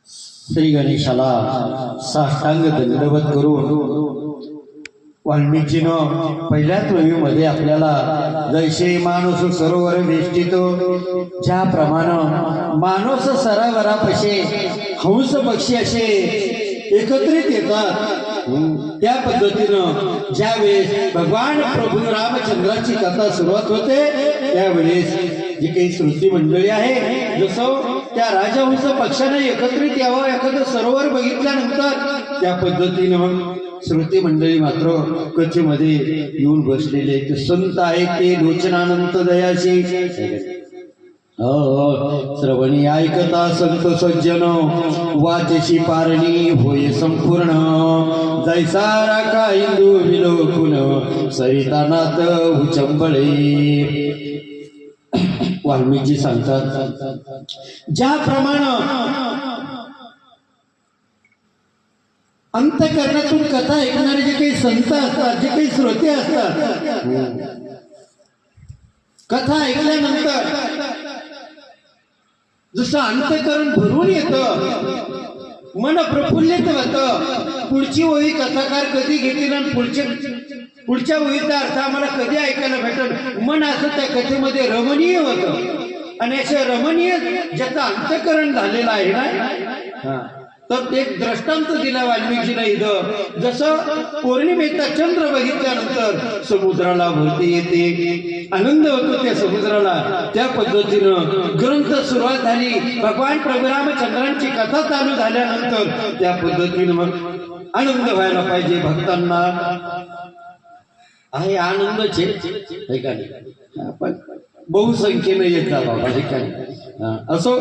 श्री गणेशाला साष्टांग दंडवत करून वाल्मिकीनं पहिल्या मध्ये आपल्याला जैसे माणूस सरोवर वेष्टितो ज्याप्रमाणे माणूस सरोवरापाशी हंस पक्षी असे एकत्रित येतात त्या पद्धतीनं ज्यावेळेस भगवान प्रभू रामचंद्राची कथा सुरुवात होते त्यावेळेस जी काही श्रुती मंडळी आहे जसं त्या राजहंस पक्षाने एकत्रित यावं एखादं सरोवर बघितल्यानंतर त्या पद्धतीनं श्रुती मंडळी मात्र कथेमध्ये येऊन बसलेले ते संत आहेत ते लोचनानंत दयाशी श्रवणी ऐकता संत सज्जन वाचशी पारणी होय संपूर्ण जैसा राखा हिंदू विलोकुन सरितानाथ उचंबळे वाल्मिकी सांगतात ज्याप्रमाणे अंतःकरणातून कथा ऐकणारे जे काही संत असतात जे काही श्रोते असतात कथा ऐकल्यानंतर जसं अंतःकरण भरून येतं मन प्रफुल्लित होतं पुढची ओळी कथाकार कधी घेतील आणि पुढच्या ओळीचा अर्थ आम्हाला कधी ऐकायला भेटेल मन असं त्या कथेमध्ये रमणीय होतं आणि असं रमणीय ज्याचं अंतःकरण झालेलं आहे ना तर एक दृष्टांत दिला वाल्मिकीनं इथं जसं पौर्णिमेचा चंद्र बघितल्यानंतर समुद्राला भरती येते आनंद होतो त्या समुद्राला त्या पद्धतीनं ग्रंथ सुरुवात झाली भगवान प्रभू रामचंद्रांची कथा चालू झाल्यानंतर त्या पद्धतीनं मग आनंद व्हायला पाहिजे भक्तांना आहे आनंदचे पण बहुसंख्येने येत जा बाबा असो